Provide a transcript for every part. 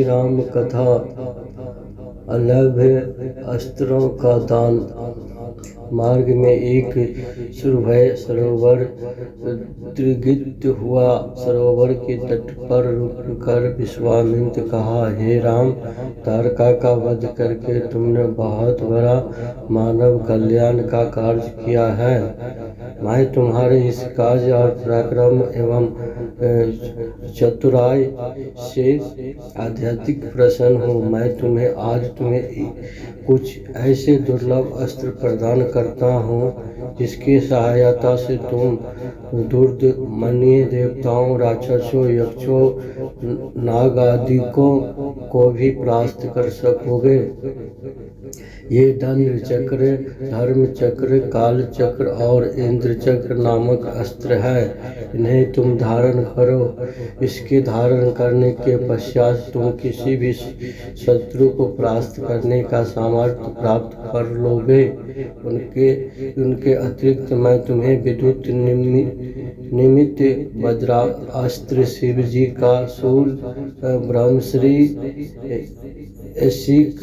श्री राम कथा अलभ्य अस्त्रों का दान। मार्ग में एक सुरभय सरोवर दृगित हुआ। सरोवर के तट पर रुककर विश्वामित्र कहा, हे राम, तारका का वध करके तुमने बहुत बड़ा मानव कल्याण का कार्य किया है। मैं तुम्हारे इस कार्य और पराक्रम एवं चतुराई से अत्यधिक प्रसन्न हूँ। मैं आज तुम्हें कुछ ऐसे दुर्लभ अस्त्र प्रदान करता हूँ जिसकी सहायता से तुम दुर्दमनीय देवताओं, राक्षसों, यक्षों, नागादिकों को भी परास्त कर सकोगे। ये दंड चक्र, धर्म चक्र, काल चक्र और इंद्र चक्र नामक अस्त्र है। इन्हें तुम धारण करो। इसके धारण करने के पश्चात तुम किसी भी शत्रु को परास्त करने का सामर्थ्य प्राप्त कर लोगे। उनके अतिरिक्त मैं तुम्हें विद्युत निमित्त वज्रास्त्र, शिव जी का शूल, ब्रह्मश्री, शिक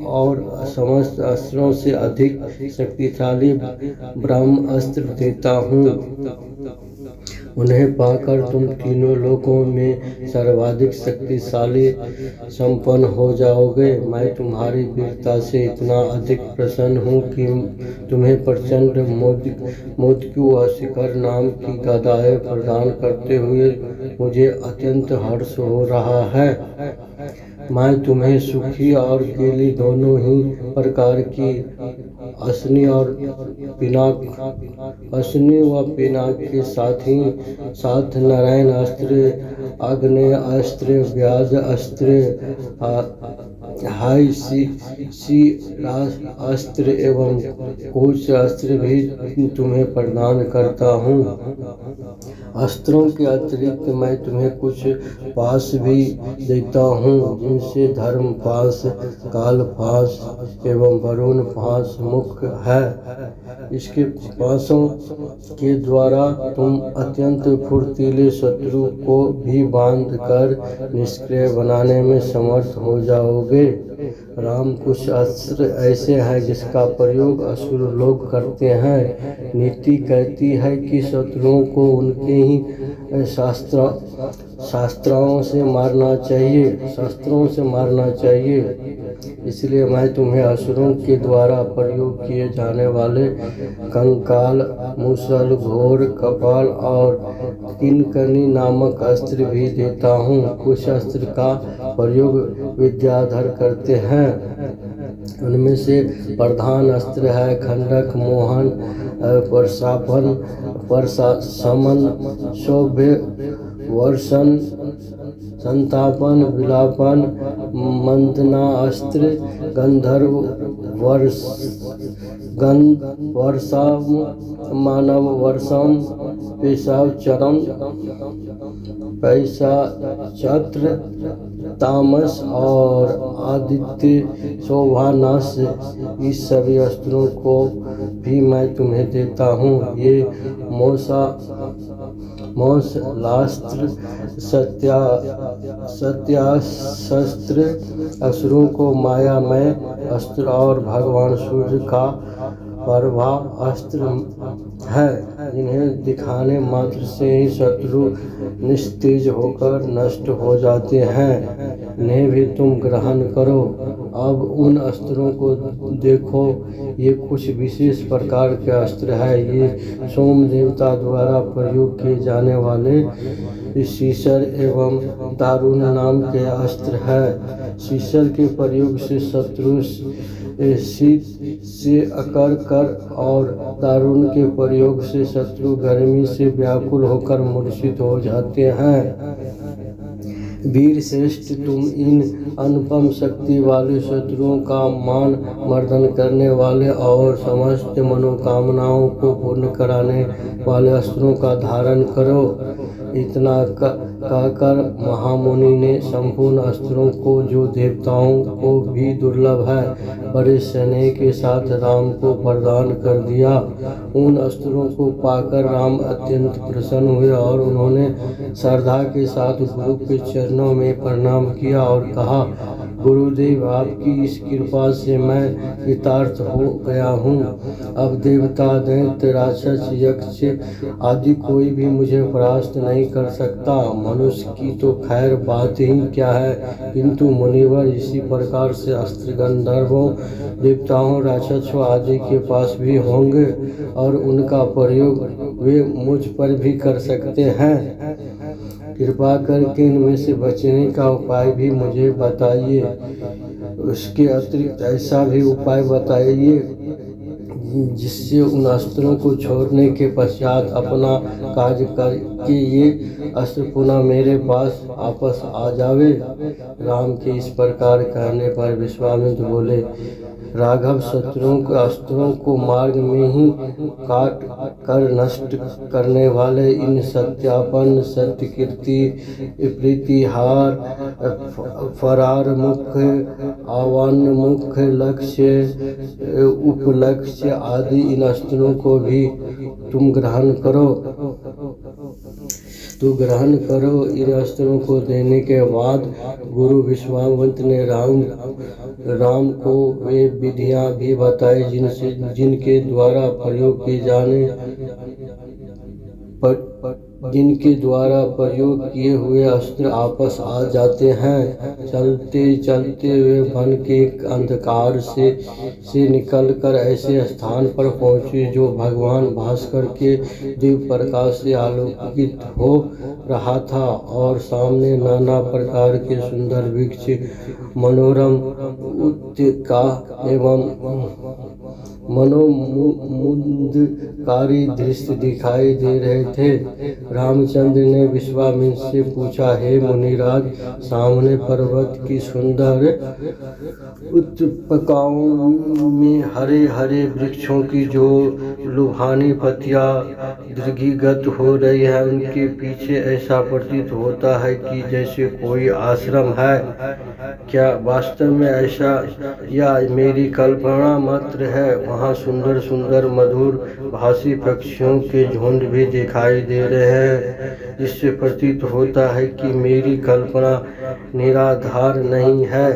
और समस्त अस्त्रों से अधिक शक्तिशाली ब्रह्मास्त्र देता हूँ। उन्हें पाकर तुम तीनों लोकों में सर्वाधिक शक्तिशाली संपन्न हो जाओगे। मैं तुम्हारी वीरता से इतना अधिक प्रसन्न हूँ कि तुम्हें प्रचंड मोदक्यू व शिखर नाम की गदाएं प्रदान करते हुए मुझे अत्यंत हर्ष हो रहा है। मैं तुम्हें सुखी और केली दोनों ही प्रकार की असनी व पिनाक के साथ नारायण अस्त्र, आग्नेय अस्त्र, व्याज अस्त्र, हाई अस्त्र एवं कुछ अस्त्र भी तुम्हें प्रदान करता हूँ। अस्त्रों के अतिरिक्त मैं तुम्हें कुछ पाश भी देता हूँ, जिनसे धर्म पाश, काल पाश एवं वरुण पाश मुख्य है। इसके पाशों के द्वारा तुम अत्यंत फुर्तीले शत्रु को भी बांध कर निष्क्रिय बनाने में समर्थ हो जाओगे। राम, कुछ अस्त्र ऐसे हैं जिसका प्रयोग असुर लोग करते हैं। नीति कहती है कि शत्रुओं को उनके ही शस्त्रों से मारना चाहिए। इसलिए मैं तुम्हें असुरों के द्वारा प्रयोग किए जाने वाले कंकाल, मूसल, घोर, कपाल और किंकनी नामक अस्त्र भी देता हूँ। कुछ अस्त्र का प्रयोग विद्याधर करते हैं। उनमें से प्रधान अस्त्र है खंडक, मोहन, परशमन, शोभ्य, वर्षण, संतापन, विलापन, मंदना अस्त्र, गंधर्व वर्षम, मानव वर्षम, पेशाव चरम, पैसा छत्र, तामस और आदित्य शोभानाश। इस सभी अस्त्रों को भी मैं तुम्हें देता हूँ। ये मौसलास्त्र, सत्यास्त्र असुरों को मायामय अस्त्र और भगवान सूर्य का प्रभाव अस्त्र है। इन्हें दिखाने मात्र से ही शत्रु निस्तेज होकर नष्ट हो जाते हैं। इन्हें भी तुम ग्रहण करो। अब उन अस्त्रों को देखो। ये कुछ विशेष प्रकार के अस्त्र है। ये सोम देवता द्वारा प्रयोग किए जाने वाले शीशर एवं दारुण नाम के अस्त्र है। शीशर के प्रयोग से शत्रु शीत से अकड़ कर और दारुण के प्रयोग से शत्रु गर्मी से व्याकुल होकर मूर्छित हो जाते हैं। वीर श्रेष्ठ, तुम इन अनुपम शक्ति वाले शत्रुओं का मान मर्दन करने वाले और समस्त मनोकामनाओं को पूर्ण कराने वाले अस्त्रों का धारण करो। इतना कहकर महामुनि ने संपूर्ण अस्त्रों को, जो देवताओं को भी दुर्लभ है, बड़े स्नेह के साथ राम को प्रदान कर दिया। उन अस्त्रों को पाकर राम अत्यंत प्रसन्न हुए और उन्होंने श्रद्धा के साथ गुरु के चरणों में प्रणाम किया और कहा, गुरुदेव, आपकी इस कृपा से मैं कृतार्थ हो गया हूँ। अब देवता, दैत्य, राक्षस, यक्ष आदि कोई भी मुझे परास्त नहीं कर सकता। मनुष्य की तो खैर बात ही क्या है, किंतु मुनिवर इसी प्रकार से अस्त्र गंधर्वों, देवताओं, राक्षसों आदि के पास भी होंगे और उनका प्रयोग वे मुझ पर भी कर सकते हैं। कृपा करके इनमें से बचने का उपाय भी मुझे बताइए। उसके अतिरिक्त ऐसा भी उपाय बताइए जिससे उन अस्त्रों को छोड़ने के पश्चात अपना कार्य करके ये अस्त्र पुनः मेरे पास वापस आ जावे। राम के इस प्रकार कहने पर विश्वामित्र बोले, राघव, शत्रुओं के अस्त्रों को मार्ग में ही काट कर नष्ट करने वाले इन सत्यापन, सत्यकीर्ति, प्रीतिहार, फरार मुख्य, आह्वान मुख्य, लक्ष्य, उपलक्ष्य आदि इन अस्त्रों को भी तुम ग्रहण करो। इन अस्त्रों को देने के बाद गुरु विश्वामित्र ने राम को वे विधियां भी बताई जिनके द्वारा प्रयोग किए हुए अस्त्र वापस आ जाते हैं। चलते चलते वे वन के अंधकार से निकलकर ऐसे स्थान पर पहुँचे जो भगवान भास्कर के दिव्य प्रकाश से आलोकित हो रहा था और सामने नाना प्रकार के सुंदर वृक्ष, मनोरम उत्का एवं मनोमुग्धकारी दृश्य दिखाई दे रहे थे। रामचंद्र ने विश्वामित्र से पूछा, हे मुनिराज, सामने पर्वत की सुंदर उपत्यकाओं में हरे हरे वृक्षों की जो लुभानी पत्तियां दीर्घिगत हो रही है, उनके पीछे ऐसा प्रतीत होता है कि जैसे कोई आश्रम है। क्या वास्तव में ऐसा या मेरी कल्पना मात्र है? वहाँ सुंदर सुंदर मधुर भाषी पक्षियों के झुंड भी दिखाई दे रहे हैं, जिससे प्रतीत होता है कि मेरी कल्पना निराधार नहीं है।